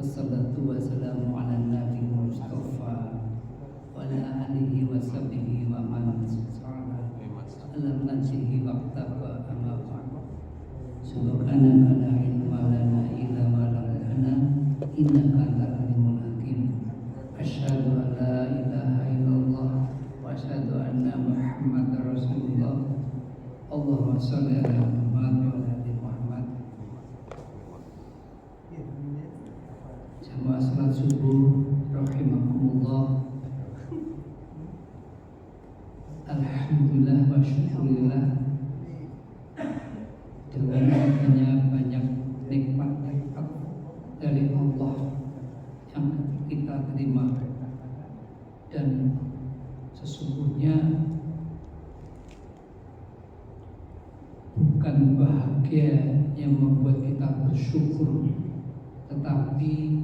Wassalatu wassalamu ala nabi Mustafa wa ala alihi wa sahbihi wa man sara alam nasihi waqtafa amma ba'd. Subhanaka la ilma lana illa ma 'allamtana innaka antal alimul hakim. Asyhadu an la ilaha illallah wa asyhadu anna Muhammadar Rasulullah. Allahumma shalli ala Muhammad wa ala ali Muhammad. Jamaah salat subuh rahimakumullah. Alhamdulillah wa syukurillah, dengan adanya banyak nikmat-nikmat dari Allah yang kita terima, dan sesungguhnya bukan bahagia yang membuat kita bersyukur, tetapi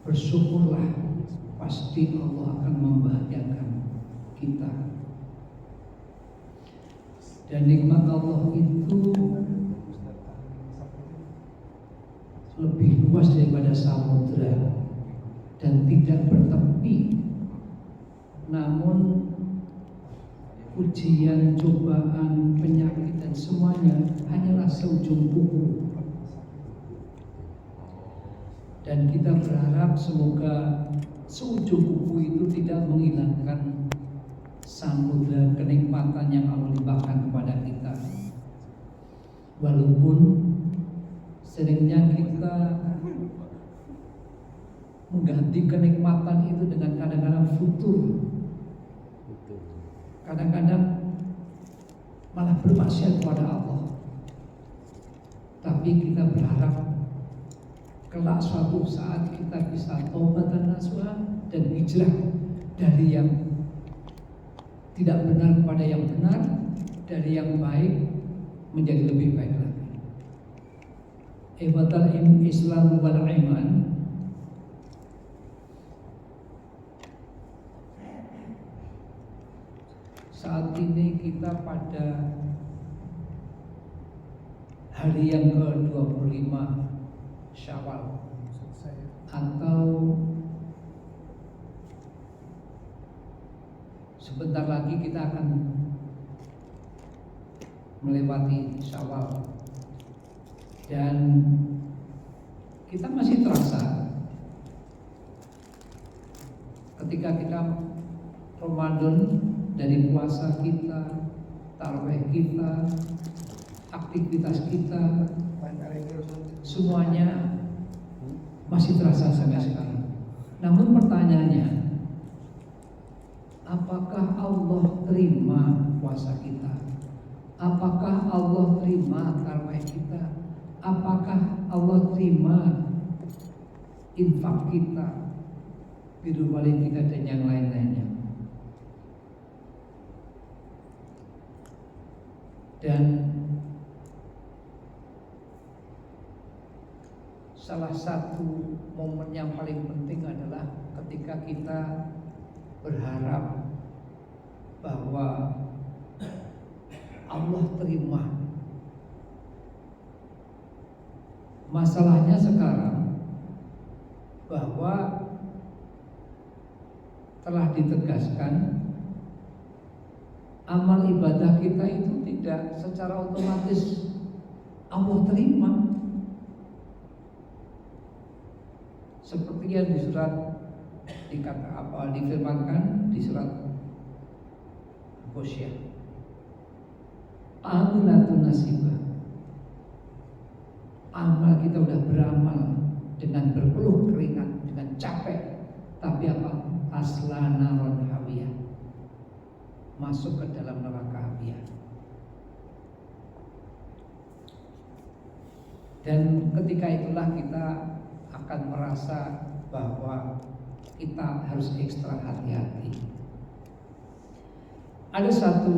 bersyukurlah, pasti Allah akan membahagiakan kita. Dan nikmat Allah itu lebih luas daripada samudra dan tidak bertepi. Namun ujian, cobaan, penyakit dan semuanya hanyalah seujung kuku. Dan kita berharap semoga seujung kuku itu tidak menghilangkan samudra kenikmatan yang Allah limpahkan kepada kita. Walaupun seringnya kita mengganti kenikmatan itu dengan kadang-kadang futur, kadang-kadang malah bermaksiat kepada Allah. Tapi kita berharap kelak suatu saat kita bisa taubat dan nasuha dan hijrah dari yang tidak benar kepada yang benar, dari yang baik menjadi lebih baik lagi. Ibadah Islam wal iman. Saat ini kita pada hari yang ke-25 Syawal, atau sebentar lagi kita akan melewati Syawal, dan kita masih terasa ketika kita Ramadan, dari puasa kita, tarawih kita, aktivitas kita, semuanya masih terasa sampai sekarang. Namun pertanyaannya, apakah Allah terima puasa kita? Apakah Allah terima tarawih kita? Apakah Allah terima infak kita, birrul walidain kita, dan yang lain-lainnya? Dan salah satu momen yang paling penting adalah ketika kita berharap bahwa Allah terima. Masalahnya sekarang bahwa telah ditegaskan amal ibadah kita itu tidak secara otomatis Allah terima. Seperti yang di surat difirmankan di surat Ghasyiyah, amilatun nasibah. Amal kita udah beramal dengan berpeluh keringat, dengan capek, tapi apa? Asla naron hawiyah, masuk ke dalam neraka hawiyah. Dan ketika itulah kita akan merasa bahwa kita harus ekstra hati-hati. Ada satu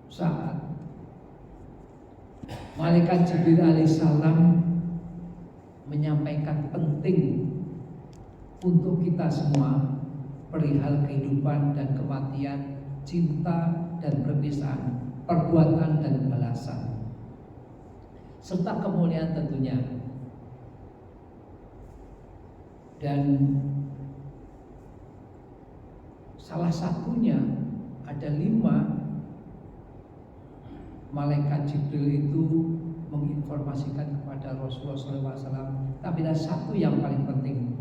saat Malaikat Jibril alaihissalam menyampaikan penting untuk kita semua perihal kehidupan dan kematian, cinta dan perpisahan, perbuatan dan balasan, serta kemuliaan tentunya. Dan salah satunya ada 5 malaikat Jibril itu menginformasikan kepada Rasulullah SAW. Tapi ada satu yang paling penting,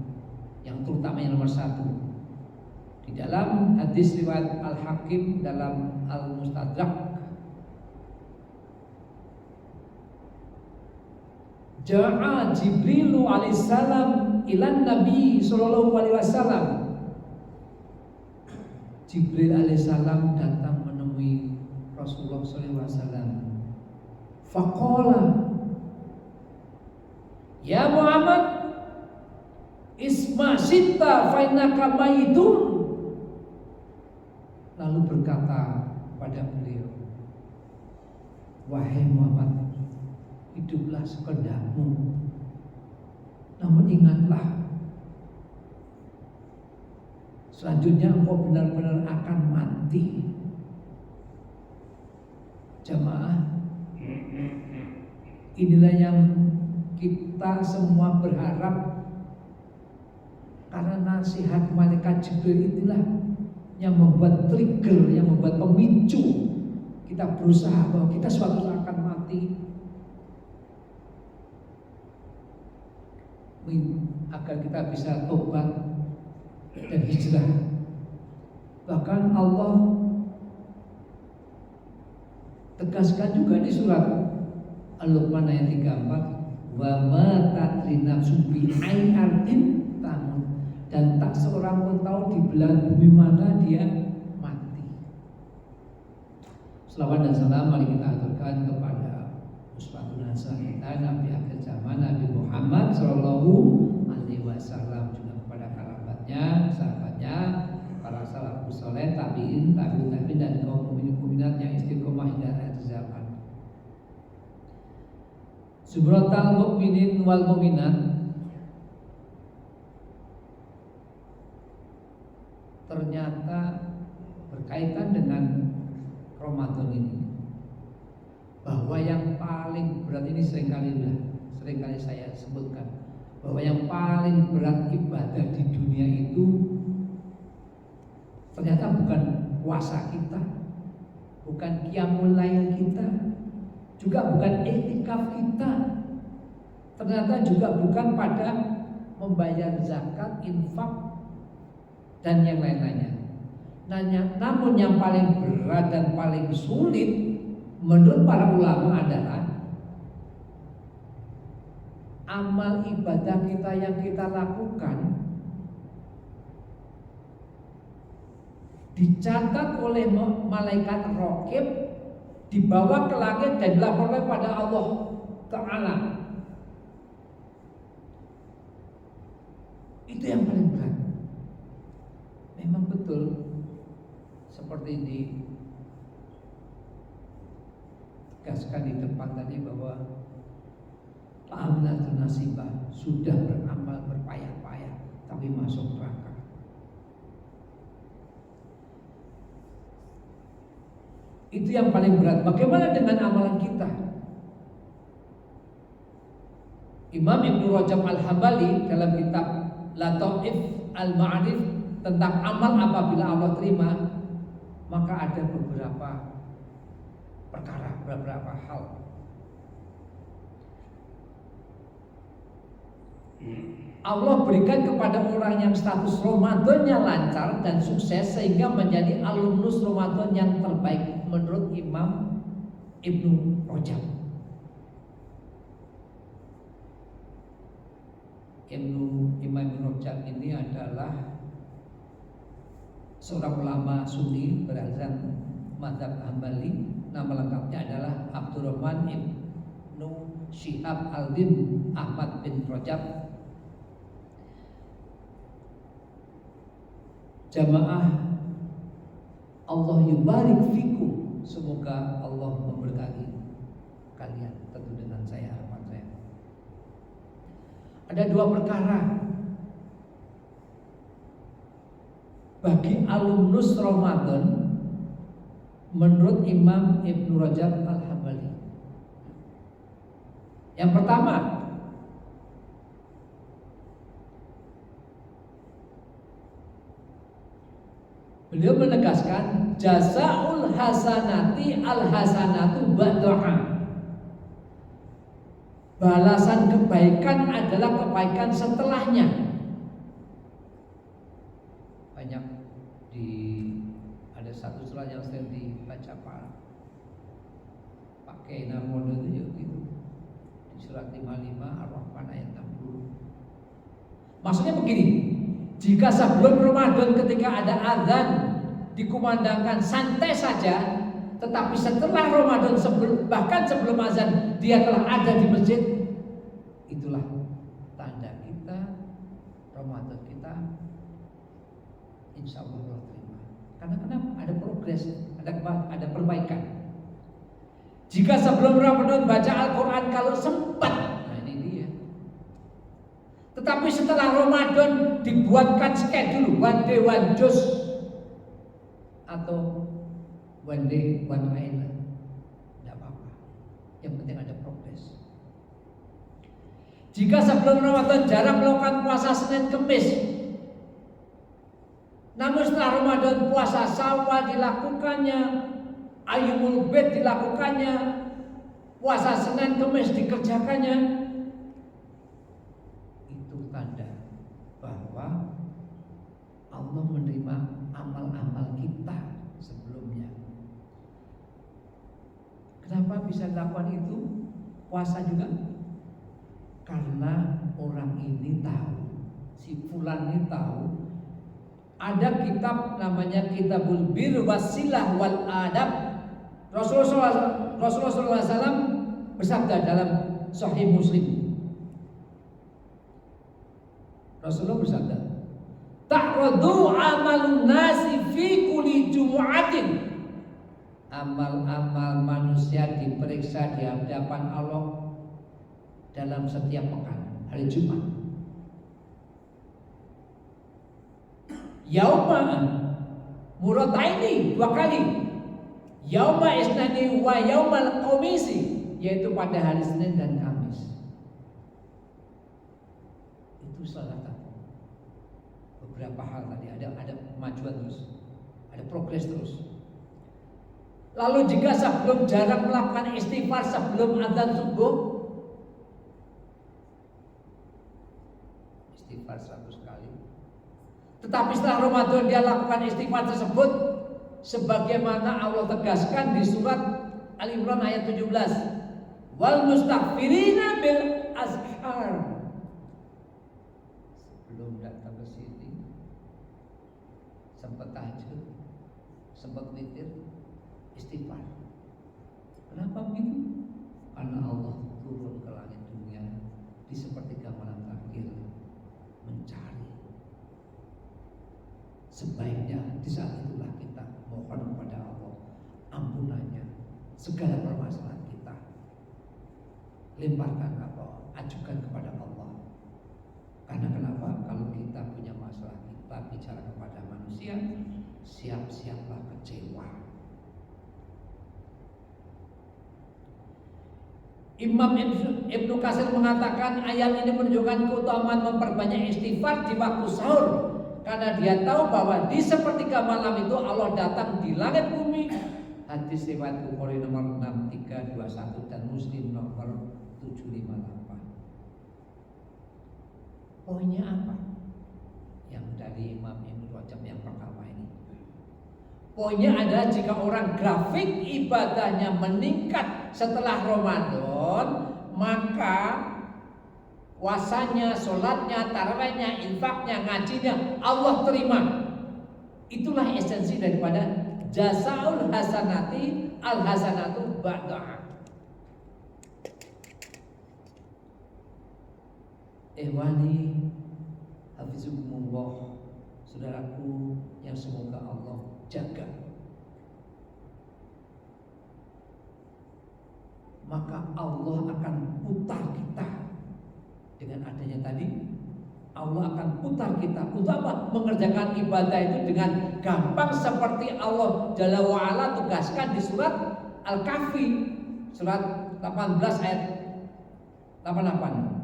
yang terutama yang nomor 1. Di dalam hadis riwayat Al-Hakim dalam Al-Mustadrak, Ja'a Jibrilu alaihissalam ilan Nabi sallallahu alaihi wasallam. Jibril alaihissalam datang menemui Rasulullah sallallahu alaihi wasallam. Faqala, ya Muhammad, isma sita fa innaka maitun. Lalu berkata pada beliau, wahai Muhammad, hiduplah sekedapmu, namun ingatlah, selanjutnya engkau benar-benar akan mati. Jamaah, inilah yang kita semua berharap, karena nasihat malaikat Jibril inilah yang membuat trigger, yang membuat pemicu kita berusaha bahwa kita suatu saat akan mati, agar kita bisa tobat dan hijrah. Bahkan Allah tegaskan juga di surat Al-Luqman ayat 34, wa ma tadri nafsun bi ayyi ardin tamut, dan tak seorang pun tahu di belahan bumi mana dia mati. Selawat dan salam mari kita aturkan kepada uswatun hasanah kita, Nabi akhir zaman, Nabi Muhammad sallallahu alaihi wasallam, juga kepada kerabatnya, sahabatnya, para salafus saleh, tabi'in, tabi'ut tabi'in, dan kaum mukminin mukminat yang istiqomah hingga akhir zaman. Subratal mukminin wal mukminat, ternyata berkaitan dengan Ramadan ini, bahwa yang paling berat ini seringkali saya sebutkan, bahwa yang paling berat ibadah di dunia itu ternyata bukan puasa kita, bukan qiyamul lail kita, juga bukan i'tikaf kita, ternyata juga bukan pada membayar zakat, infak, dan yang lain-lainnya. Namun yang paling berat dan paling sulit menurut para ulama adalah amal ibadah kita yang kita lakukan dicatat oleh malaikat raqib, dibawa ke langit dan dilaporkan pada Allah Ta'ala. Itu yang paling berat. Memang betul seperti ditegaskan di depan tadi, bahwa Amnatun nasibah, sudah beramal berpayah-payah tapi masuk neraka. Itu yang paling berat. Bagaimana dengan amalan kita? Imam Ibnu Rajab Al-Hambali dalam kitab Lataif Al-Ma'arif tentang amal apabila Allah terima, maka ada beberapa perkara, beberapa hal. Allah berikan kepada orang yang status Ramadannya lancar dan sukses sehingga menjadi alumnus Ramadan yang terbaik menurut Imam Ibnu Rajab. Imam Ibnu Rajab ini adalah seorang ulama Sunni beraliran mazhab Hambali. Nama lengkapnya adalah Abdurrahman Ibnu Syihab Al-Din Ahmad bin Rajab. Jamaah, Allah yubarik fikum, semoga Allah memberkati kalian, tentu dengan saya, harapan saya. Ada dua perkara bagi alumnus Ramadan menurut Imam Ibnu Rajab Al-Hambali. Yang pertama, Beliau menegaskan jazaul hasanati al hasanatu ba'daha. Balasan kebaikan adalah kebaikan setelahnya. Banyak ada satu surat yang sering dibaca pakai Narmono itu gitu. Di surat 55 Ar-Rahman ayat 60. Maksudnya begini, jika sebelum Ramadan ketika ada azan dikumandangkan santai saja, tetapi setelah Ramadan bahkan sebelum azan dia telah ada di masjid, itulah tanda kita Ramadan kita insya Allah Allah terima. Karena kenapa? Ada progres, ada perbaikan. Jika sebelum Ramadan baca Al-Quran kalau sempat, nah ini dia. Tetapi setelah Ramadan dibuatkan schedule one day one juz atau one day one island, tidak apa-apa. Yang penting ada progres. Jika sebelum Ramadan jarang melakukan puasa Senin Kemis, namun setelah Ramadan puasa Syawal dilakukannya, Ayyamul Bid dilakukannya, puasa Senin Kemis dikerjakannya, itu tanda bahwa Allah menerima amal-amal kita sebelumnya. Kenapa bisa dilakukan itu? Puasa juga karena orang ini tahu, si fulan ini tahu ada kitab namanya Kitabul Bir Wasilah wal Adab. Rasulullah SAW bersabda dalam Sahih Muslim. Rasulullah bersabda, "Ta'radu amalun nasi fi kulli jumu'atin." Amal-amal manusia diperiksa di hadapan Allah dalam setiap pekan, hari Jumat. Yauma murataini, 2 kali. Yauma isnani wa yaumal qamisi, yaitu pada hari Senin dan Kamis. Itu salah satu. Beberapa hal tadi ada kemajuan terus, ada progres terus. Lalu jika sebelum jarang melakukan istighfar sebelum adzan subuh, istighfar 100 kali. Tetapi setelah Ramadan dia lakukan istighfar tersebut sebagaimana Allah tegaskan di surat Al-Imran ayat 17. Wal mustaghfirina bil ashar. Sebelum datang ke sini sempat tahajud, sempat witir, istighfar. Kenapa begitu? Karena Allah turun ke langit dunia di sepertiga malam terakhir mencari. Sebaiknya di saat itulah kita mohon kepada Allah ampunannya, segala permasalahan kita lemparkan apa, ajukan kepada Allah. Karena kenapa? Kalau kita punya masalah kita bicara kepada manusia, siap-siaplah kecewa. Imam Ibnu Katsir mengatakan ayat ini menunjukkan keutamaan memperbanyak istighfar di waktu sahur, karena dia tahu bahwa di sepertiga malam itu Allah datang di langit bumi. Hadis riwayat Bukhari nomor 6321 dan Muslim nomor 758. Poinnya apa? Yang dari Imam Ibnu Rajab yang pertama ini. Poinnya adalah jika orang grafik ibadahnya meningkat setelah Ramadan, maka puasanya, sholatnya, tarawihnya, infaknya, ngajinya Allah terima. Itulah esensi daripada jazaul hasanati al hasanatu ba'daha. Ehwani hafizukumullah, saudaraku yang semoga Allah jaga. Maka Allah akan putar kita. Dengan adanya tadi, Allah akan putar kita untuk apa? Mengerjakan ibadah itu dengan gampang seperti Allah Jalla wa'ala tugaskan di surat Al-Kahfi, surat 18 ayat 88.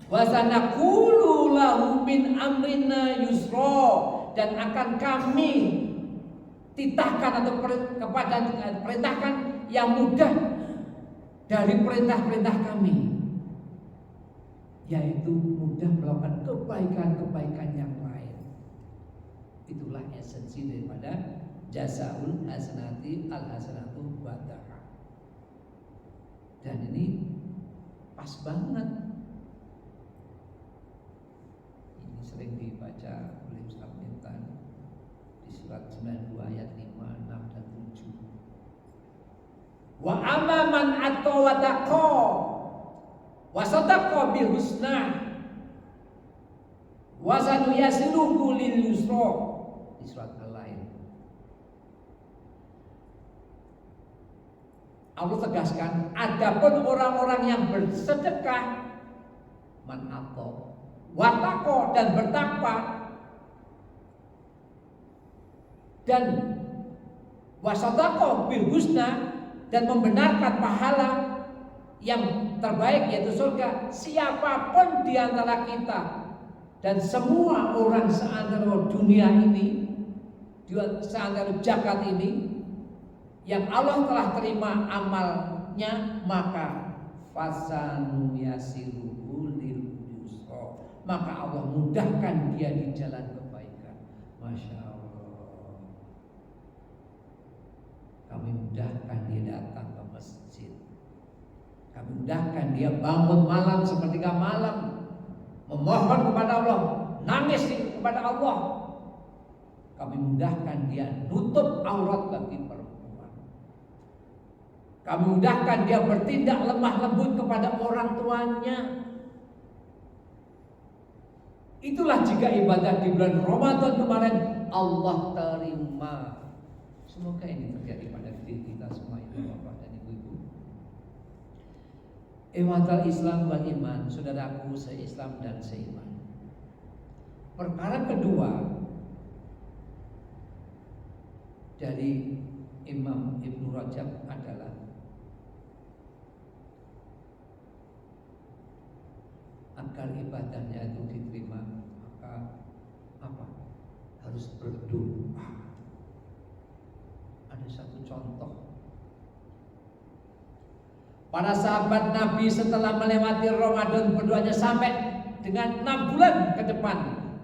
Wa sanaqulu lahu min amrina yusra, dan akan kami titahkan atau perintahkan yang mudah dari perintah-perintah kami, yaitu mudah melakukan kebaikan-kebaikan yang lain. Itulah esensi daripada jazaul hasanati al hasanatu ba'daha. Dan ini pas banget. Ini sering dibaca oleh Ustaz Mintan di surat 92 ayat 5, 6 dan 7. Wa amaman atau wadaqo wa sadaqa bil husna wa sanuyasiruhu lil yusra di surat Al-Lail. Allah tegaskan, adapun orang-orang yang bersedekah, man atau wataqo, dan bertakwa, dan wasadaqa bil husna, dan membenarkan pahala yang terbaik yaitu surga, siapapun di antara kita dan semua orang seantero dunia ini, seantero jagat ini, yang Allah telah terima amalnya, maka fasanu yasiruhu lil yusra, maka Allah mudahkan dia di jalan kebaikan. Masya Allah. Kami mudahkan dia datang ke masjid, kami mudahkan dia bangun malam sepertiga malam, memohon kepada Allah, nangis kepada Allah. Kami mudahkan dia nutup aurat bagi perempuan. Kami mudahkan dia bertindak lemah lembut kepada orang tuanya. Itulah jika ibadah di bulan Ramadan kemarin Allah terima. Semoga ini terjadi pada diri kita semua, ibu bapak dan ibu-ibu. Ikhwatal Islam wal iman, saudaraku se-Islam dan seiman. Perkara kedua dari Imam Ibnu Rajab adalah agar ibadahnya itu diterima, maka apa? Harus berdoa. Ada satu contoh. Para sahabat Nabi setelah melewati Ramadan berdoanya sampai dengan 6 bulan ke depan,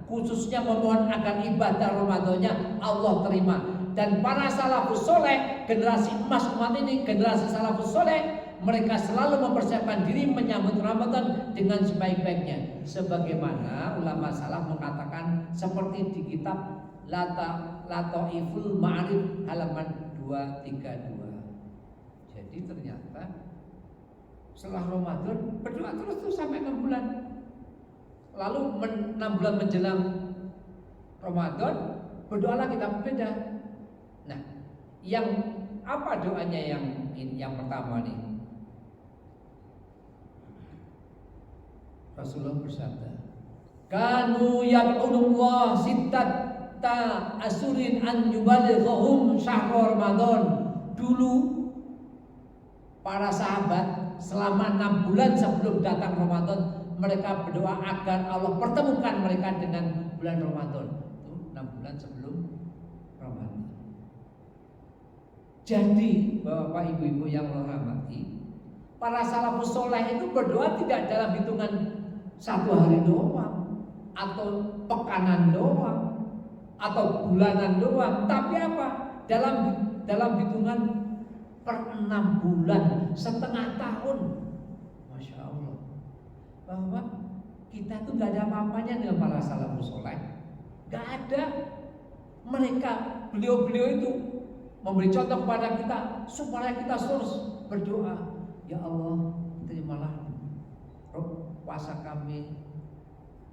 khususnya memohon agar ibadah Ramadannya Allah terima. Dan para salafus soleh, generasi emas umat ini, generasi salafus soleh, mereka selalu mempersiapkan diri menyambut Ramadan dengan sebaik-baiknya, sebagaimana ulama salaf mengatakan seperti di kitab Lataiful Ma'arif halaman 232. Jadi ternyata setelah Ramadan berdoa terus tuh sampai 6 bulan. Lalu 6 bulan menjelang Ramadan berdoa lagi tapi beda. Nah, yang apa doanya yang pertama nih? Rasulullah bersabda, kanu yad'unullah sittata asurin an yubalighum syahr Ramadan. Dulu para sahabat selama 6 bulan sebelum datang Ramadan, mereka berdoa agar Allah pertemukan mereka dengan bulan Ramadan. Itu 6 bulan sebelum Ramadan. Jadi bapak ibu-ibu yang merahmati, para salafus soleh itu berdoa tidak dalam hitungan 1 hari doang, atau pekanan doang, atau bulanan doang, tapi apa? Dalam hitungan per 6 bulan, setengah tahun. Masya Allah. Bahwa kita tuh gak ada apa-apanya dengan para salafus soleh. Gak ada. Mereka, beliau-beliau itu memberi contoh kepada kita supaya kita terus berdoa. Ya Allah, terimalah puasa kami,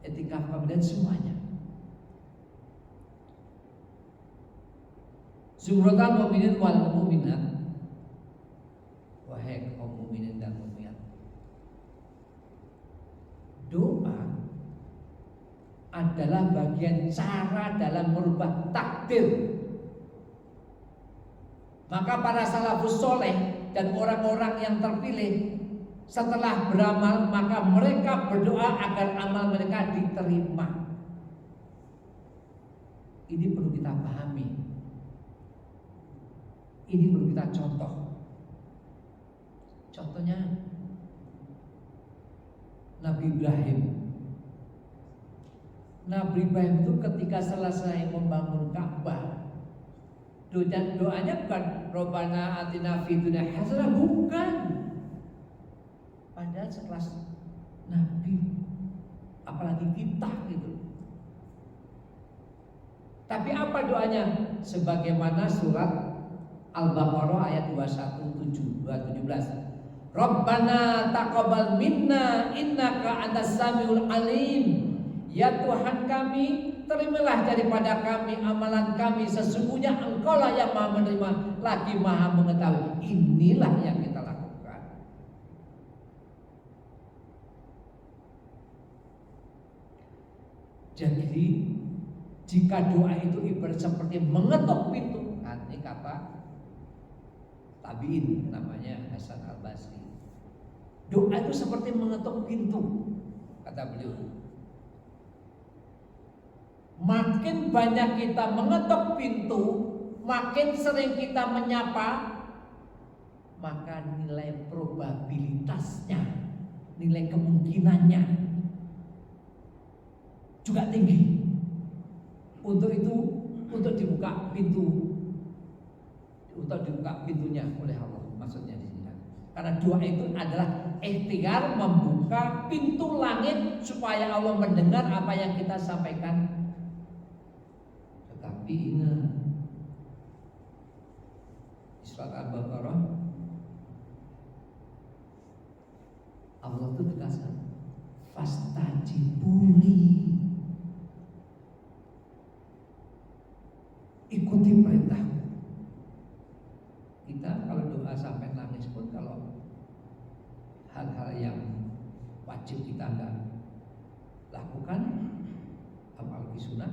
etikaf kami, dan semuanya. Zumratul mukminin wal mukminat, wahai kaum mukminin dan mukminat, doa adalah bagian cara dalam merubah takdir. Maka para salafus soleh dan orang-orang yang terpilih setelah beramal maka mereka berdoa agar amal mereka diterima. Ini perlu kita pahami. Ini perlu kita contoh. Contohnya Nabi Ibrahim. Nabi Ibrahim itu ketika selesai membangun Ka'bah, doanya bukan Robbana atina fid dunya hasanah, bukan. Padahal sekelas Nabi, apalagi kita gitu. Tapi apa doanya? Sebagaimana surat Al-Baqarah ayat 217. Rabbana taqabbal minna innaka antas samiul alim. Ya Tuhan kami, terimalah daripada kami amalan kami, sesungguhnya Engkaulah yang Maha menerima lagi Maha mengetahui. Inilah yang kita lakukan. Jadi jika doa itu ibarat seperti mengetuk pintu, kan ini kata tabiin namanya Hasan Al-Basri. Doa itu seperti mengetuk pintu, kata beliau. Makin banyak kita mengetuk pintu, makin sering kita menyapa, maka nilai probabilitasnya, nilai kemungkinannya juga tinggi. Untuk itu, untuk dibuka pintu, untuk dibuka pintunya oleh Allah, maksudnya di sini. Karena doa itu adalah ikhtiar membuka pintu langit supaya Allah mendengar apa yang kita sampaikan. Tetapi ingat, di surat Al-Baqarah Allah itu tegaskan, fastajibuli, ikuti perintahku. Kita kalau doa sampai nangis pun, kalau hal-hal yang wajib kita enggak lakukan, apalagi sunnah,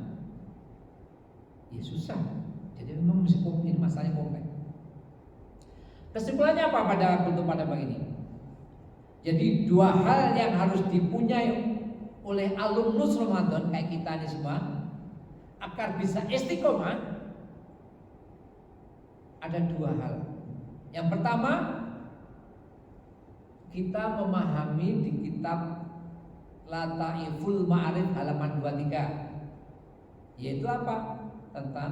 ya susah. Jadi memang mesti ini masalahnya kompleks. Kesimpulannya apa pada bab ini? Jadi dua hal yang harus dipunyai oleh alumnus Ramadan kayak kita ini semua agar bisa istiqomah, ada dua hal. Yang pertama, kita memahami di kitab Lataiful Ma'arif halaman 23, yaitu apa? Tentang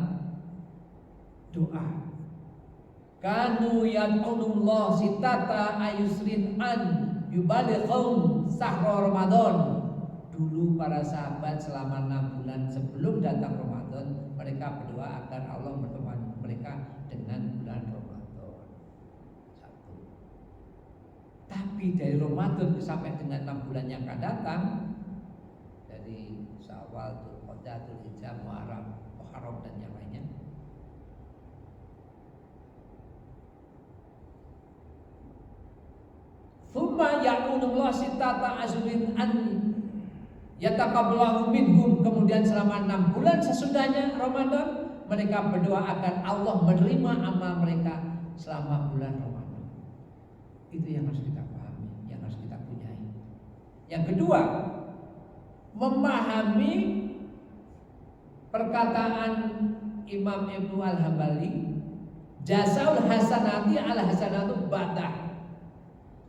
doa. Kanu yad'unullah sitata ayusrin an yubalighum sahra Ramadan. Dulu para sahabat selama 6 bulan sebelum datang Ramadan, mereka berdoa agar Allah berteman mereka dengan bulan Ramadan. Satu. Tapi dari Ramadan sampai dengan 6 bulan yang akan datang, dari Syawal, Dzulqa'dah, Dzulhijjah, Muharram dan yang lainnya, thumma ya'unullah sitata azmin an yataqabbalahu minhum. Kemudian selama 6 bulan sesudahnya Ramadan, mereka berdoa agar Allah menerima amal mereka selama bulan Ramadan. Itu yang harus kita pahami, yang harus kita punyai. Yang kedua, memahami perkataan Imam Ibnu Al-Hambali, jazaul hasanati al hasanatu ba'dah.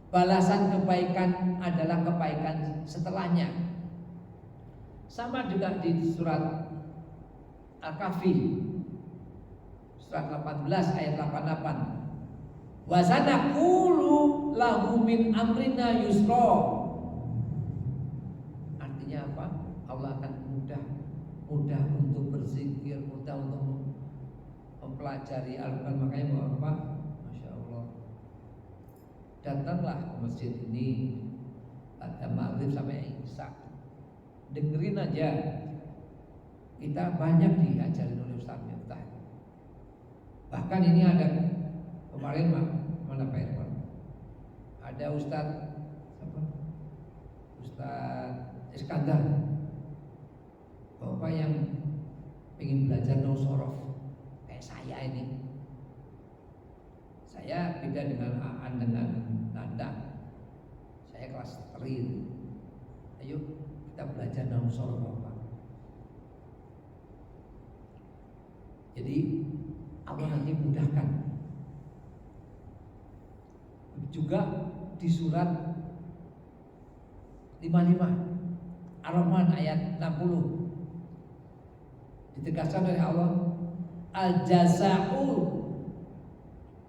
Balasan kebaikan adalah kebaikan setelahnya. Sama juga di surat Al-Kahfi surat 18 ayat 88. Wa sanaqulu lahu min amrina yusra. Artinya apa? Allah akan mudah untuk berzikir, mudah untuk mempelajari Al-Quran. Makanya bahwa apa? Masya Allah, datanglah ke masjid ini pada maghrib sampai isya, dengerin aja. Kita banyak diajarin oleh Ustaz Miftah. Bahkan ini ada kemarin mana Pak Irfan, ada Ustaz Iskandar, bapak yang ingin belajar Nausorof kayak saya ini. Saya beda dengan Aan dengan Nanda. musola Bapak. Jadi Allah nanti mudahkan. Juga di surat 55 Ar-Rahman ayat 60 ditegaskan oleh Allah, al-jaza'u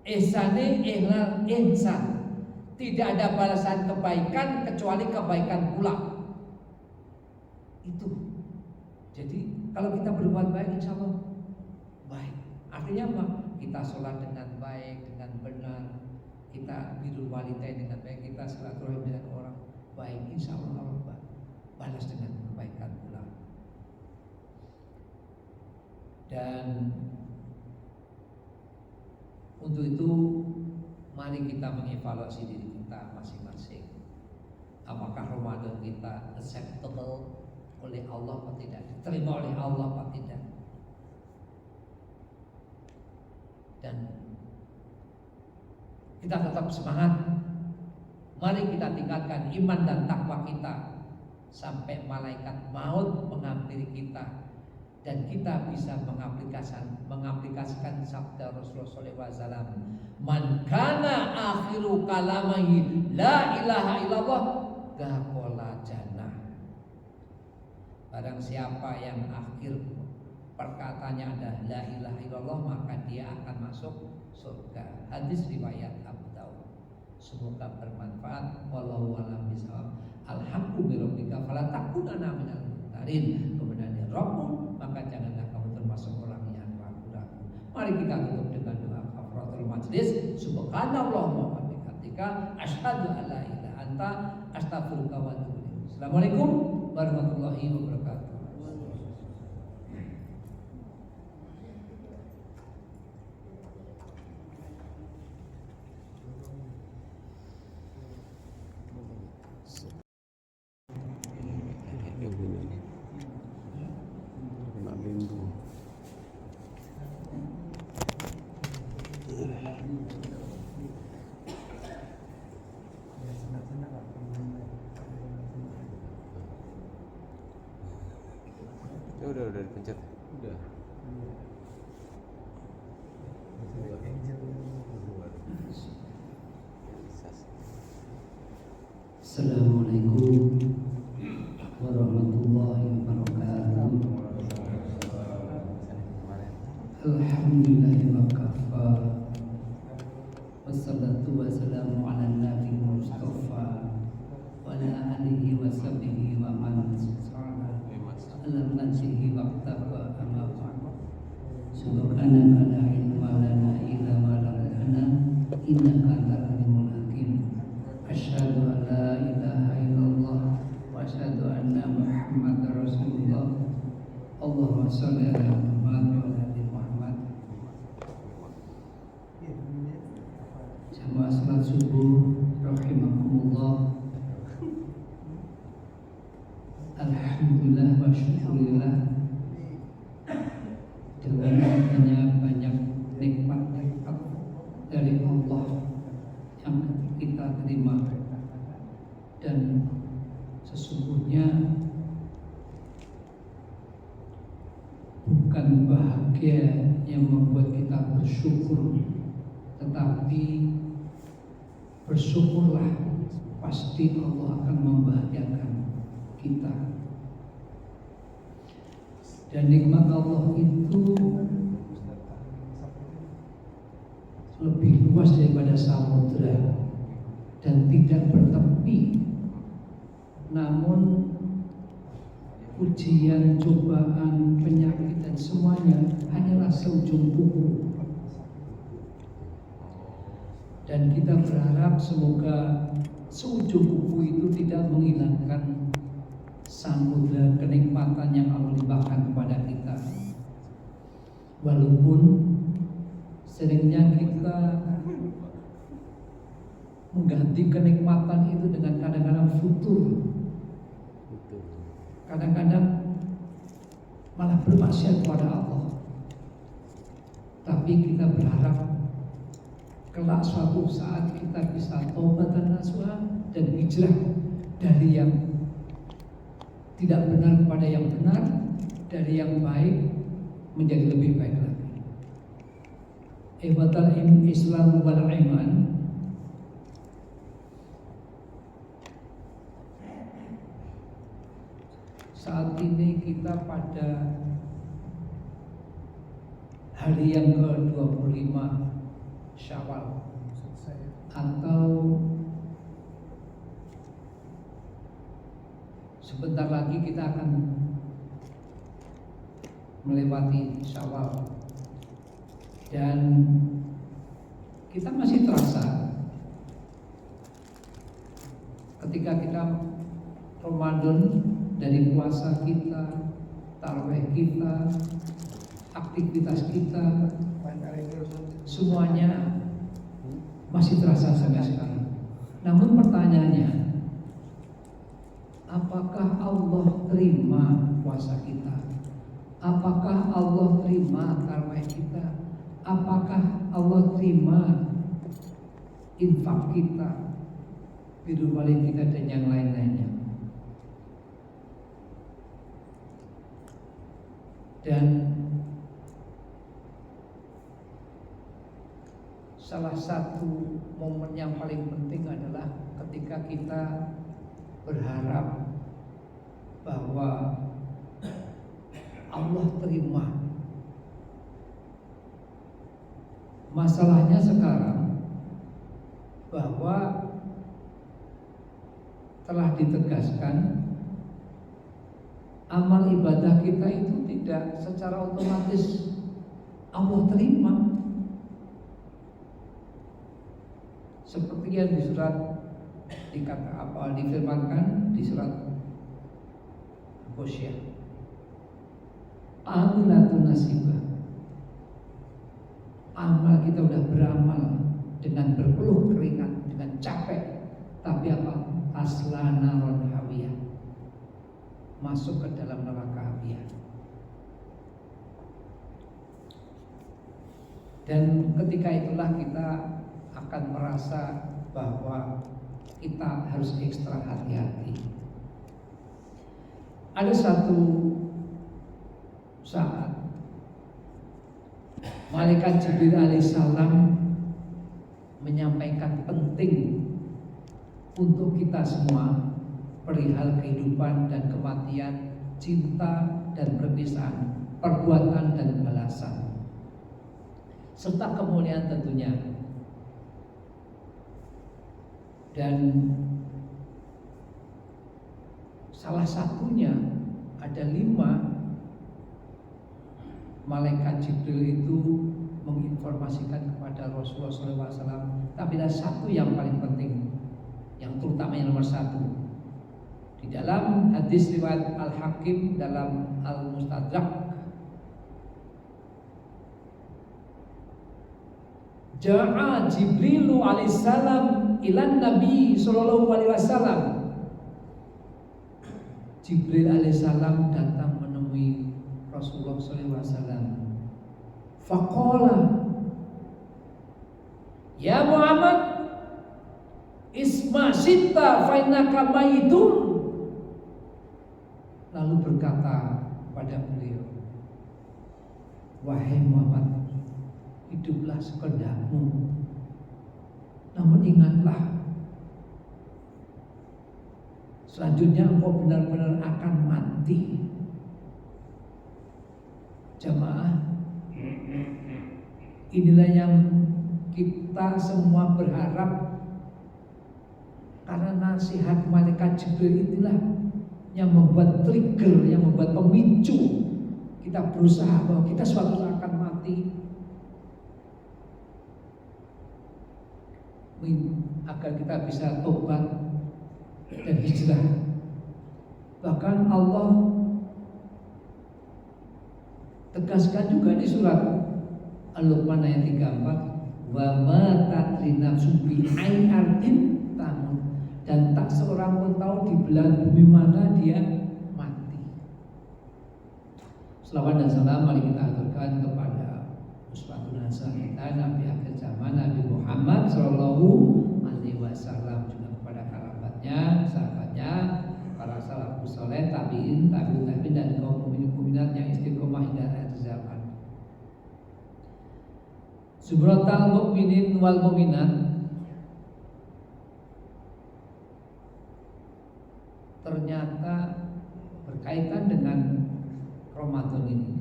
ihsani ihlal ihsan. Tidak ada balasan kebaikan kecuali kebaikan pula. Itu. Jadi kalau kita berbuat baik, insya Allah baik. Artinya apa? Kita sholat dengan baik, dengan benar, kita birrul walidain dengan baik, kita silaturahmi dengan orang baik, insya Allah Allah balas dengan kebaikan pula. Dan untuk itu mari kita mengevaluasi diri kita masing-masing. Apakah Ramadan kita acceptable oleh Allah atau tidak, diterima oleh Allah atau tidak. Dan kita tetap semangat. Mari kita tingkatkan iman dan takwa kita sampai malaikat maut menghampiri kita dan kita bisa mengaplikasikan sabda Rasulullah SAW, man kana akhiru kalamihi la ilaha illallah dakhala jannah. Barang siapa yang akhir perkataannya adalah la ilaha illallah, maka dia akan masuk surga. Hadis riwayat Abu Dawud. Semoga bermanfaat. Wallahu a'lam bishawab. Alhamdulillah fala takunanna minal mumtarin. Kemudian Rabbul, maka janganlah kamu termasuk orang yang ragu-ragu. Mari kita tutup dengan doa kafaratul majlis. Subhanallahumma wa bihamdika asyhadu an la ilaha illa anta astaghfiruka wa atubu ilaik. Assalamualaikum warahmatullahi wabarakatuh. Udah dipencet. Udah. Assalamualaikum warahmatullahi wabarakatuh. Alhamdulillahi wa kafa. Wassalatu wassalamu ala nabi Mustafa wa ala alihi wa sahbihi wa man sallallahu alam nasihi waqtafa amma ba'd. Subhanaka la ilma lana illa ma 'allamtana innaka antal alimul hakim. Asyhadu an la ilaha illallah wa asyhadu anna Muhammadar Rasulullah. Allahumma shalli ala Muhammad wa ala ali Muhammad. Jamaah salat subuh rahimakumullah. Alhamdulillah wa syukurillah, dengan adanya banyak nikmat-nikmat dari Allah yang kita terima, dan sesungguhnya bukan bahagia yang membuat kita bersyukur, tetapi bersyukurlah, pasti Allah akan membahagiakan kita. Dan nikmat Allah itu lebih luas daripada samudra dan tidak bertepi. Namun ujian, cobaan, penyakit dan semuanya hanyalah seujung kuku. Dan kita berharap semoga seujung kuku itu tidak menghilangkan samudra kenikmatan yang Allah limpahkan kepada kita. Walaupun seringnya kita mengganti kenikmatan itu dengan kadang-kadang futur, kadang-kadang malah bermaksiat kepada Allah. Tapi kita berharap kelak suatu saat kita bisa taubat dan nasuha dan hijrah dari yang tidak benar kepada yang benar, dari yang baik menjadi lebih baik lagi. Ibadah Islam wal iman. Saat ini kita pada hari yang ke-25 Syawal, atau sebentar lagi kita akan melewati Syawal, dan kita masih terasa ketika kita Ramadan, dari puasa kita, tarawih kita, aktivitas kita, semuanya masih terasa sampai sekarang. Namun pertanyaannya, apakah Allah terima puasa kita? Apakah Allah terima tarawih kita? Apakah Allah terima infak kita, birrul walidain kita, dan yang lain-lainnya? Dan salah satu momen yang paling penting adalah ketika kita berharap bahwa Allah terima. Masalahnya sekarang bahwa telah ditegaskan amal ibadah kita itu tidak secara otomatis Allah terima. Seperti yang di surat difirmankan di surat Ghasyiyah, amilatun nasibah. Amal kita udah beramal dengan berpeluh keringat, dengan capek, tapi apa? Tasla naron hawiyah, masuk ke dalam neraka hawiyah. Dan ketika itulah kita akan merasa bahwa kita harus ekstra hati-hati. Ada satu saat Malaikat Jibril alaihissalam menyampaikan penting untuk kita semua perihal kehidupan dan kematian, cinta dan perpisahan, perbuatan dan balasan, serta kemuliaan tentunya. Dan salah satunya ada 5 malaikat Jibril itu menginformasikan kepada Rasulullah SAW. Tapi ada satu yang paling penting, yang terutama yang nomor 1. Di dalam hadis riwayat Al-Hakim dalam Al-Mustadrak, Ja'a Jibrilu alaihissalam ilan Nabi sallallahu alaihi wasallam. Jibril alaihissalam datang menemui Rasulullah sallallahu alaihi wasallam. Faqala, ya Muhammad, isma syitta fa innaka maitun. Lalu berkata pada beliau, wahai Muhammad, hiduplah sekedapmu, namun ingatlah, selanjutnya engkau benar-benar akan mati. Jamaah, inilah yang kita semua berharap, karena nasihat malaikat Jibril itulah yang membuat trigger, yang membuat pemicu kita berusaha bahwa kita suatu saat akan mati, agar kita bisa tobat dan hijrah. Bahkan Allah tegaskan juga di surat Al-Luqman ayat 34, wa ma tadri nafsun bi ayyi ardin tamut, dan tak seorang pun tahu di belahan bumi mana dia mati. Selawat dan salam mari kita aturkan kepada uswatun hasanah kita, Nabi akhir zaman, Nabi Muhammad sallallahu alaihi wasallam, juga kepada kerabatnya, sahabatnya, para salaf salafus saleh, tabi'in, tabi'ut tabi'in, dan kaum mukminin mukminat yang istiqomah hingga akhir zaman. Subratal mukminin wal mukminat ternyata berkaitan dengan Ramadan ini,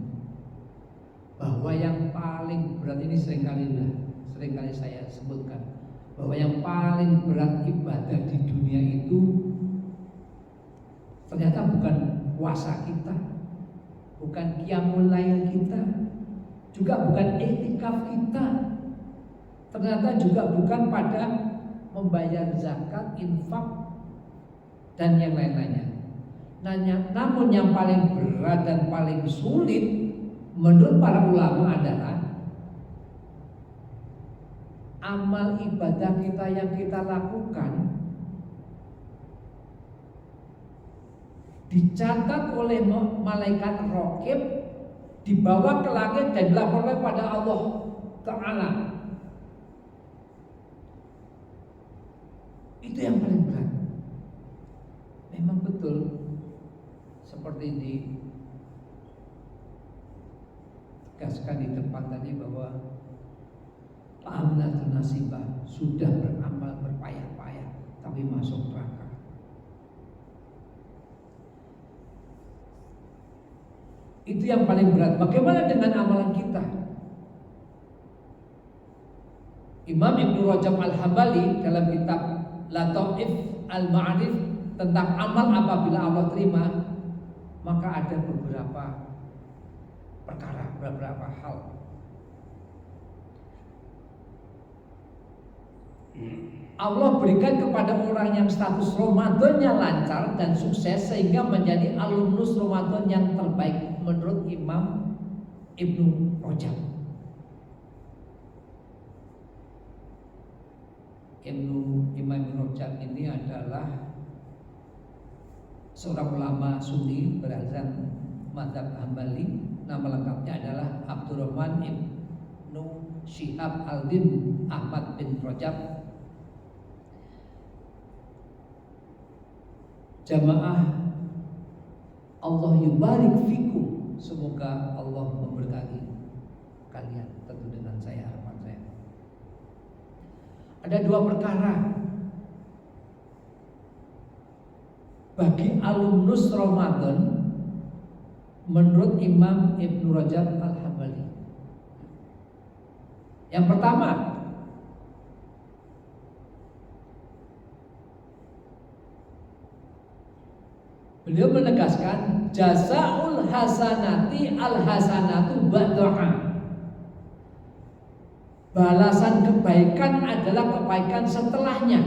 bahwa yang paling berat ini seringkali saya sebutkan, bahwa yang paling berat ibadah di dunia itu ternyata bukan puasa kita, bukan qiyamul lail kita, juga bukan i'tikaf kita, ternyata juga bukan pada membayar zakat, infak, dan yang lain-lainnya. Namun yang paling berat dan paling sulit menurut para ulama adalah amal ibadah kita yang kita lakukan dicatat oleh malaikat raqib, dibawa ke langit dan dilaporkan pada Allah Ta'ala. Itu yang paling berat. Memang betul seperti ditegaskan di depan tadi bahwa Amnatun nasibah, sudah beramal berpayah-payah tapi masuk neraka. Itu yang paling berat. Bagaimana dengan amalan kita? Imam Ibnu Rajab Al-Hambali dalam kitab Lataif Al-Ma'arif tentang amal apabila Allah terima, maka ada beberapa perkara, beberapa hal. Allah berikan kepada orang yang status Ramadannya lancar dan sukses sehingga menjadi alumnus Ramadan yang terbaik menurut Imam Ibnu Rajab. Imam Ibnu Rajab ini adalah seorang ulama Sunni berazam mazhab Hambali. Nama lengkapnya adalah Abdurrahman Ibnu Syihab Al-Din Ahmad bin Rajab. Jamaah Allah yubarik fikum, semoga Allah memberkati kalian, tentu dengan saya, harapan saya. Ada dua perkara bagi alumnus Ramadan menurut Imam Ibnu Rajab Al-Hambali. Yang pertama, beliau menegaskan jazaul hasanati al hasanatu ba'daha. Balasan kebaikan adalah kebaikan setelahnya.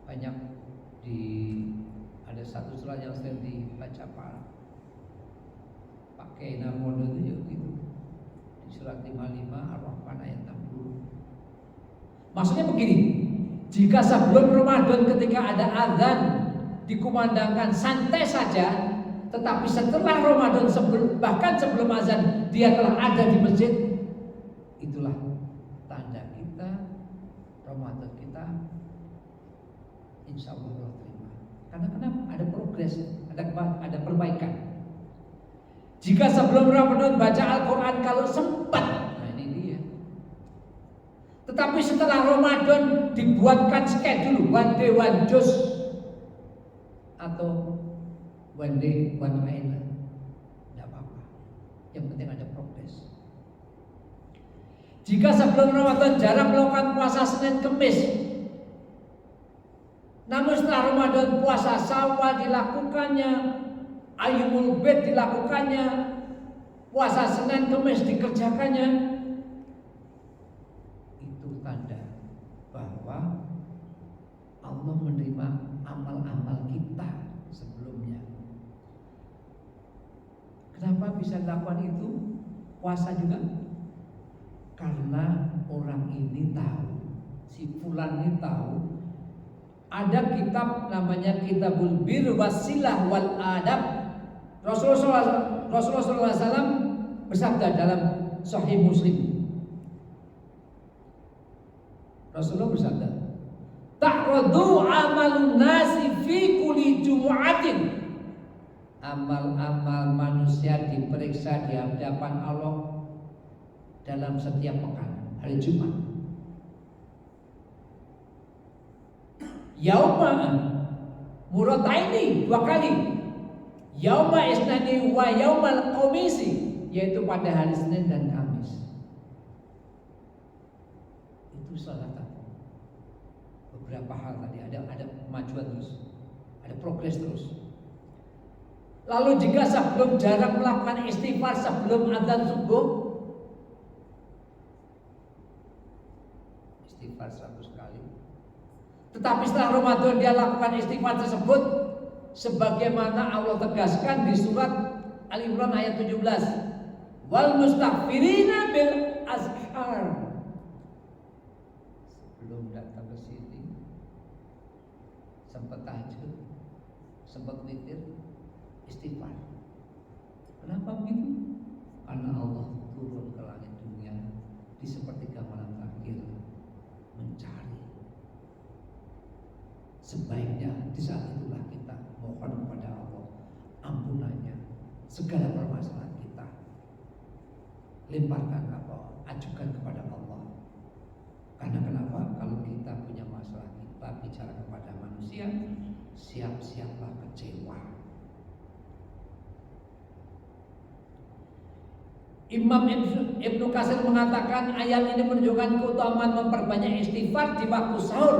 Banyak ada satu surat yang sering dibaca pakai Narmono itu gitu. Di surat 55 Ar-Rahman ayat 60. Maksudnya begini, jika sebelum Ramadan ketika ada azan dikumandangkan santai saja, tetapi setelah Ramadan bahkan sebelum azan dia telah ada di masjid, itulah tanda kita Ramadan kita insya Allah Allah terima. Karena kenapa? Ada progres, ada perbaikan. Jika sebelum Ramadan baca Al-Quran kalau sempat, nah ini dia. Tetapi setelah Ramadan dibuatkan schedule one day one juz atau one day one island, tidak apa-apa. Yang penting ada progres. Jika sebelum Ramadan jarang melakukan puasa Senin Kemis, namun setelah Ramadan puasa Syawal dilakukannya, Ayyamul Bid dilakukannya, puasa Senin Kemis dikerjakannya, itu tanda bahwa Allah menerima amal-amal kita sebelumnya. Kenapa bisa dilakukan itu? Puasa juga karena orang ini tahu, si fulan ini tahu, ada kitab namanya Kitabul Bir Wasilah wal Adab. Rasulullah SAW bersabda dalam Sahih Muslim. Rasulullah bersabda, ta'radu amalun nasi fi kulli jumu'atin. Amal-amal manusia diperiksa di hadapan Allah dalam setiap pekan, hari Jumat. Yauma murataini, 2 kali. Yauma isnani wa yaumal khamisi, yaitu pada hari Senin dan Kamis. Itu salah satu. Beberapa hal tadi ada kemajuan terus, ada progres terus. Lalu jika sebelum jarang melakukan istighfar sebelum adzan subuh, istighfar 100 kali. Tetapi setelah Ramadan dia lakukan istighfar tersebut sebagaimana Allah tegaskan di surat Al-Imran ayat 17. Wal mustaghfirina bil ashar. Sebelum datang ke sini sempat tahajud, sempat witir, istighfar. Kenapa begitu? Karena Allah turun ke langit dunia di sepertiga malam terakhir mencari. Sebaiknya di saat itulah kita mohon kepada Allah ampunannya, segala permasalahan kita lemparkan ajukan kepada Allah. Karena kenapa? Kalau kita punya masalah kita bicara kepada manusia, siap-siaplah kecewa. Imam Ibnu Katsir mengatakan ayat ini menunjukkan keutamaan memperbanyak istighfar di waktu sahur,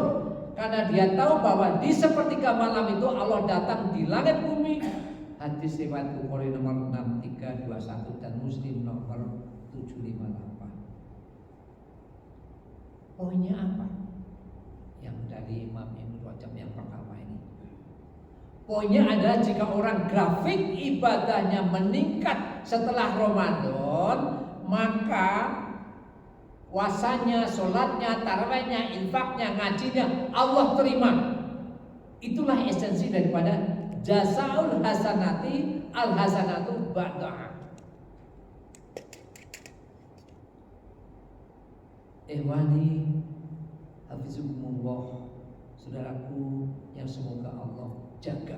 karena dia tahu bahwa di sepertiga malam itu Allah datang di langit bumi. Hadis riwayat Bukhari nomor 6321 dan Muslim nomor 758. Poinnya apa? Yang dari Imam Ibnu Rajab yang pertama ini. Poinnya adalah jika orang grafik ibadahnya meningkat setelah Ramadan, maka puasanya, sholatnya, tarawihnya, infaknya, ngajinya Allah terima. Itulah esensi daripada jazaul hasanati al hasanatu ba'daha. Ehwani hafizukumullah, saudaraku yang semoga Allah jaga.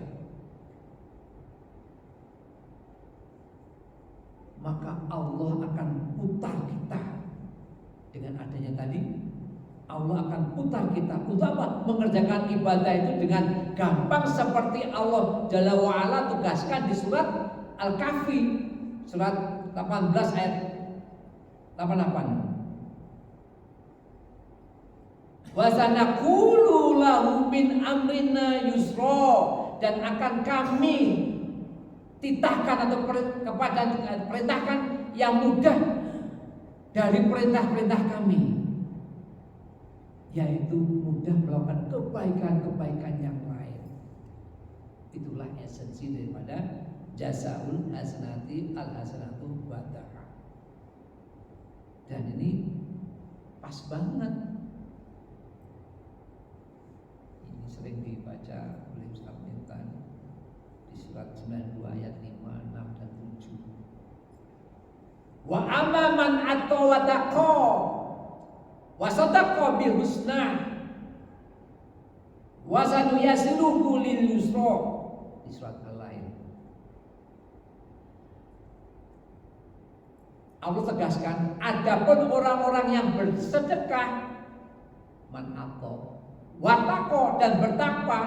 Maka Allah akan putar kita dengan adanya tadi. Allah akan putar kita untuk apa? Mengerjakan ibadah itu dengan gampang seperti Allah Jalla wa'ala tugaskan di surat Al-Kahfi surat 18 ayat 88. Wa sanaqulu lahu min amrina yusra, dan akan kami titahkan atau perintahkan yang mudah dari perintah-perintah kami, yaitu mudah melakukan kebaikan-kebaikan yang lain. Itulah esensi daripada jazaul hasanati al hasanatu ba'daha. Dan ini pas banget. Ini sering dibaca oleh Ustaz Mintan di surat 92 ayat 5, 6 dan 7. Wa amaman atau wadaqo wa sadaqa bil husna wa sanuyasiruhu lil yusra di surat Al-Lail. Allah tegaskan, adapun orang-orang yang bersedekah, man atau wataqo, dan bertakwa,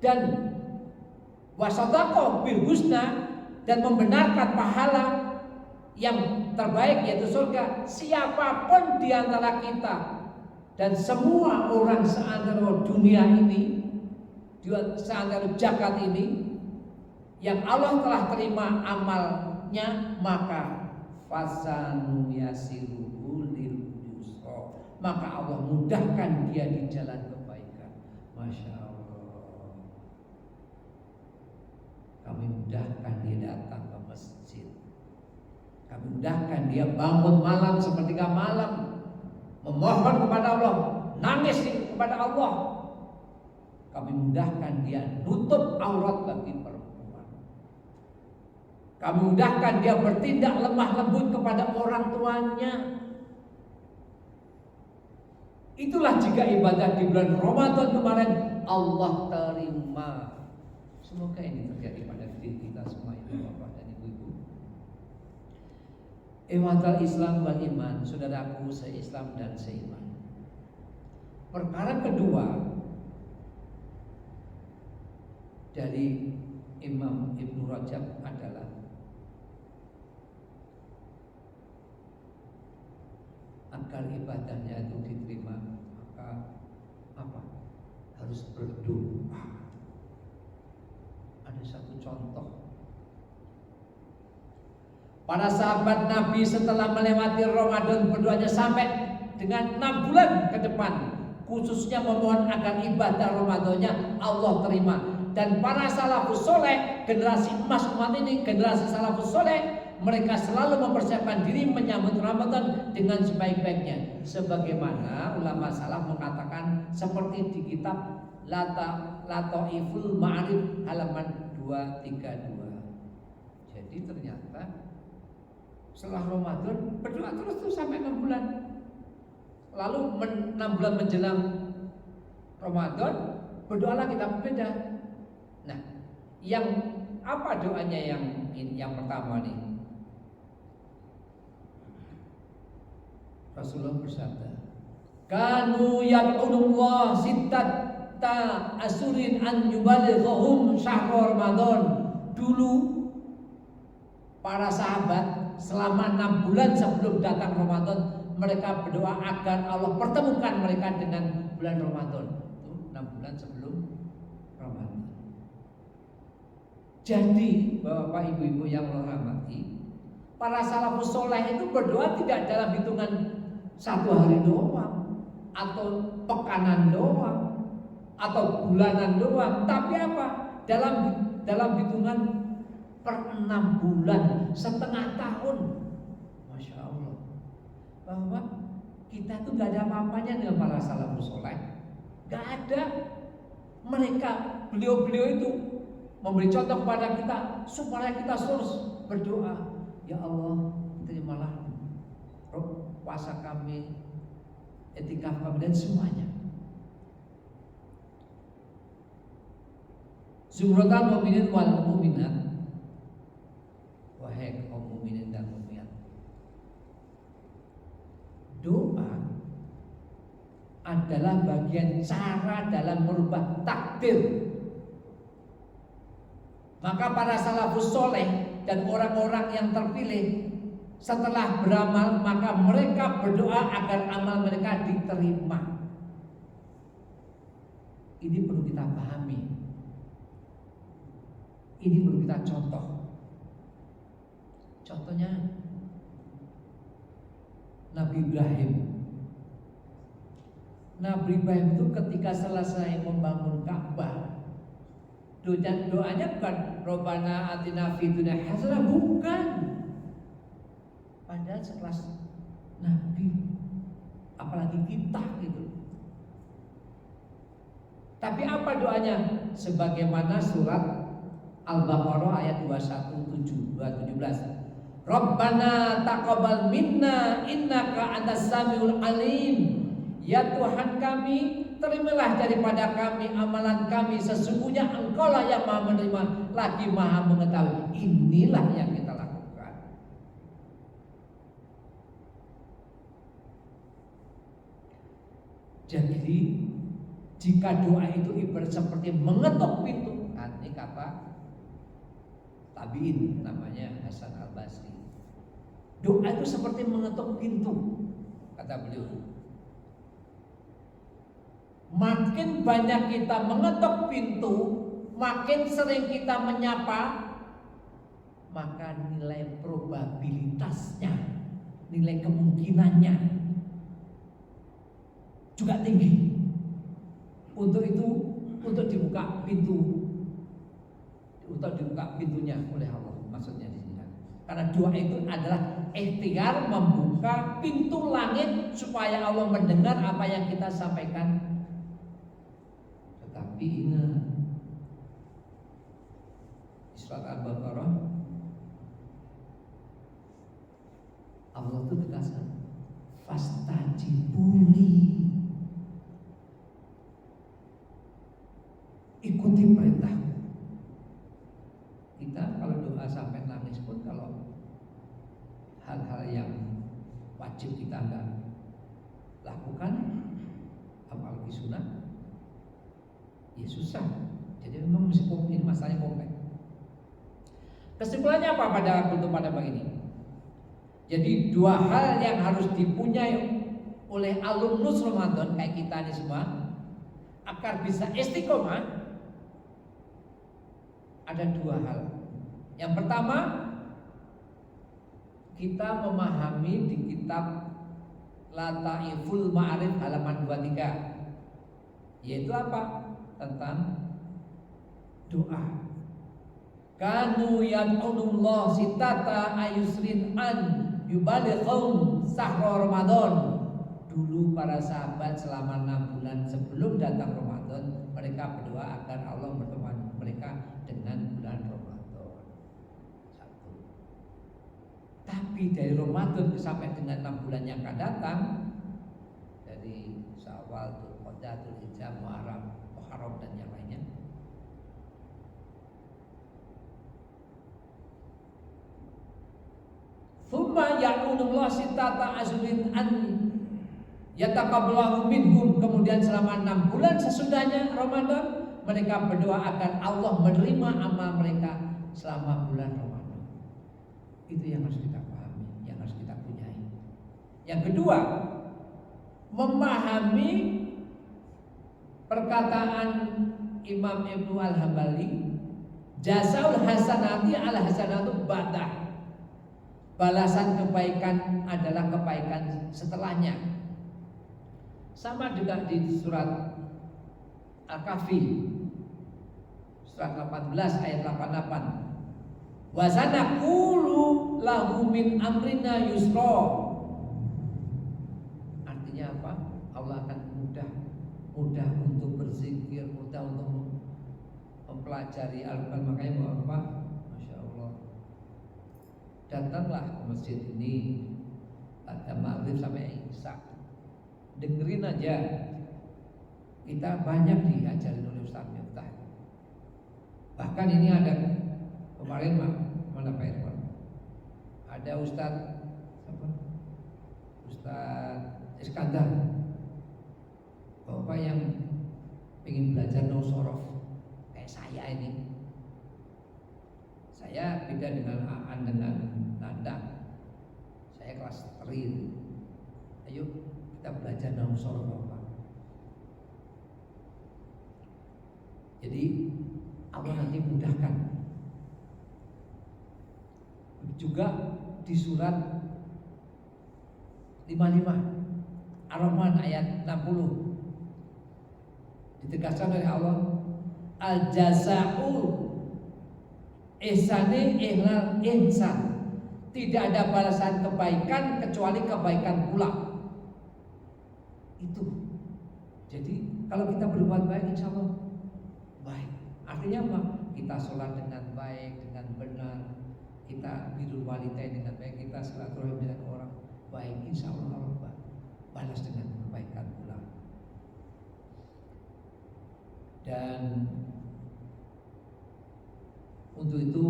dan wasadaqa bil husna, dan membenarkan pahala yang terbaik yaitu surga. Siapapun di antara kita dan semua orang seantero dunia ini, seantero jagat ini, yang Allah telah terima amalnya, maka fasanu yasiruhu lil yusra, maka Allah mudahkan dia di jalan kebaikan. Masya Allah. Kami mudahkan dia datang ke masjid. Kami mudahkan dia bangun malam sepertiga malam, memohon kepada Allah, nangis kepada Allah. Kami mudahkan dia nutup aurat bagi perempuan. Kami mudahkan dia bertindak lemah lembut kepada orang tuanya. Itulah jika ibadah di bulan Ramadan kemarin Allah terima. Semoga ini terjadi pada diri kita semua, ibu bapak dan ibu-ibu. Ikhwatal Islam wal iman, saudaraku se-Islam dan seiman. Perkara kedua dari Imam Ibnu Rajab adalah agar ibadahnya itu diterima, maka apa? Harus berdoa. Ada satu contoh. Para sahabat Nabi setelah melewati Ramadan berdoanya sampai dengan 6 bulan ke depan, khususnya memohon agar ibadah Ramadannya Allah terima. Dan para salafus soleh, generasi emas umat ini, generasi salafus soleh, mereka selalu mempersiapkan diri menyambut Ramadan dengan sebaik-baiknya. Sebagaimana ulama salaf mengatakan seperti di kitab Lataiful Ma'arif halaman 232. Jadi ternyata setelah Ramadan berdoa terus sampai 6 bulan. Lalu 6 bulan menjelang Ramadan berdoa lagi tapi beda. Nah, yang apa doanya yang pertama nih? Rasulullah bersabda, "Kanu yad'unullah sittata asurin an yubalighahum syahr Ramadan." Dulu para sahabat selama 6 bulan sebelum datang Ramadan mereka berdoa agar Allah pertemukan mereka dengan bulan Ramadan. Itu 6 bulan sebelum Ramadan. Jadi Bapak Ibu-ibu yang Allah rahmati, para salafus soleh itu berdoa tidak dalam hitungan 1 hari doang, atau pekanan doang, atau bulanan doang, tapi apa? Dalam hitungan per 6 bulan, setengah tahun. Masya Allah. Bahwa kita tuh gak ada apa-apanya dengan para salafus soleh. Gak ada. Mereka, beliau-beliau itu memberi contoh kepada kita supaya kita terus berdoa. Ya Allah, terimalah puasa kami, etikaf kami dan semuanya. Zumratul mu'minin wal mu'minat. Wahai kaum mukminin dan mukminat, doa adalah bagian cara dalam merubah takdir. Maka para salafus soleh dan orang-orang yang terpilih setelah beramal, maka mereka berdoa agar amal mereka diterima. Ini perlu kita pahami. Ini perlu kita contoh. Contohnya Nabi Ibrahim. Nabi Ibrahim itu ketika selesai membangun Ka'bah, doanya bukan Robbana atina fid dunya hasanah, bukan. Padahal sekelas Nabi, apalagi kita gitu. Tapi apa doanya? Sebagaimana surat Al-Baqarah ayat 217. Rabbana taqabbal minna innaka antas samiul alim. Ya Tuhan kami, terimalah daripada kami amalan kami, sesungguhnya Engkaulah yang Maha menerima lagi Maha mengetahui. Inilah yang kita lakukan. Jadi jika doa itu ibarat seperti mengetuk pintu, ini kata tabiin namanya Hasan Al-Basri. Doa itu seperti mengetuk pintu, kata beliau. Makin banyak kita mengetuk pintu, makin sering kita menyapa, maka nilai probabilitasnya, nilai kemungkinannya juga tinggi. Untuk itu, untuk dibuka pintunya oleh Allah, maksudnya di sini. Karena doa itu adalah ikhtiar membuka pintu langit supaya Allah mendengar apa yang kita sampaikan. Tetapi ingat, di surat Al-Baqarah Allah itu tegaskan, fastajibuli, penuhi perintahku. Kita kalau doa sampai nangis pun, kalau hal-hal yang wajib kita nggak lakukan, apalagi sunnah, ya susah. Jadi memang ini masalahnya kompleks. Kesimpulannya apa pada bab ini? Jadi dua hal yang harus dipunyai oleh alumnus Ramadan kayak kita ini semua agar bisa istiqomah, ada dua hal. Yang pertama, kita memahami di kitab Lataiful Ma'arif halaman 23, yaitu apa? Tentang doa. Kanu yad'unullah sitata ayusrin an yubalighum sahra Ramadan. Dulu para sahabat selama 6 bulan sebelum datang Ramadan, mereka berdoa agar Allah berteman mereka dengan bulan Ramadan. Satu. Tapi dari Ramadan sampai dengan 6 bulan yang akan datang, dari Syawal, Dzulqa'dah, Dzulhijjah, Muharram dan yang lainnya, thumma ya'unullah sitata azmin an yataqabbalahu minhum. Kemudian selama 6 bulan sesudahnya Ramadan, mereka berdoa agar Allah menerima amal mereka selama bulan Ramadan. Itu yang harus kita pahami, yang harus kita punyai. Yang kedua, memahami perkataan Imam Ibnu Al-Hambali, jazaul hasanati al hasanatu ba'dah. Balasan kebaikan adalah kebaikan setelahnya. Sama juga di surat Al-Kahfi surat 18 ayat 88. Wa sanaqulu lahu min amrina yusra. Artinya apa? Allah akan mudah untuk berzikir, mudah untuk mempelajari Al-Quran. Makanya mau apa? Masya Allah, datanglah ke masjid ini pada maghrib sampai isya, dengerin aja. Kita banyak diajarin oleh Ustaz Miftah. Bahkan ini ada kemarin mana Pak Irwan, ada Ustaz Iskandar, bapak yang ingin belajar nausorof kayak saya ini. Saya beda dengan Aan dengan Nanda. Saya kelas 3. Ayo kita belajar nausorof bapak. Jadi Allah nanti mudahkan. Juga di surat 55 Ar-Rahman ayat 60 ditegaskan oleh Allah, al-jaza'u ihsani ihlal ihsan. Tidak ada balasan kebaikan kecuali kebaikan pula. Itu. Jadi kalau kita berbuat baik, insya Allah baik. Artinya apa? Kita sholat dengan baik, dengan benar, kita birrul walidain dengan baik, kita silaturahmi dengan orang baik, insya Allah Allah balas dengan kebaikan pula. Dan untuk itu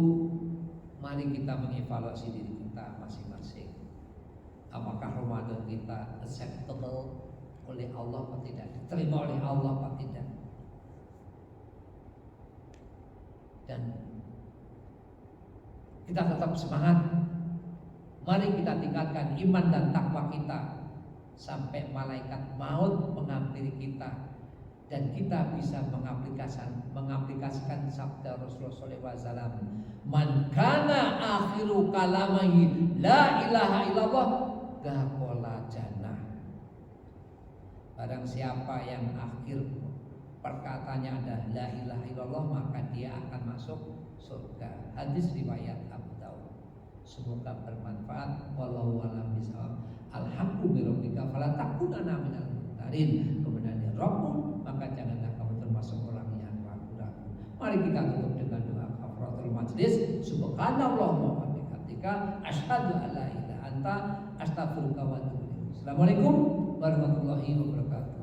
mari kita mengevaluasi diri kita masing-masing. Apakah Ramadan kita acceptable oleh Allah atau tidak, diterima oleh Allah atau tidak. Dan kita tetap semangat. Mari kita tingkatkan iman dan takwa kita sampai malaikat maut menghampiri kita dan kita bisa mengaplikasikan sabda Rasulullah SAW, man kana akhiru kalamahi la ilaha illallah dakhala jannah. Barang siapa yang akhir perkataannya adalah la ilaha illallah, maka dia akan masuk surga. Hadis riwayat Abu Daud. Semoga bermanfaat. Wallahu a'lam bishawab. Alhamdulillah fala takunanna minal mumtarin. Kemudian dia Rabbul, maka janganlah kamu termasuk orang yang ragu-ragu. Mari kita tutup dengan doa kafaratul majlis. Subhanallah wa bihamdika asyhadu an la ilaha illa anta astaghfiruka wa atubu ilaik. Assalamualaikum warahmatullahi wabarakatuh.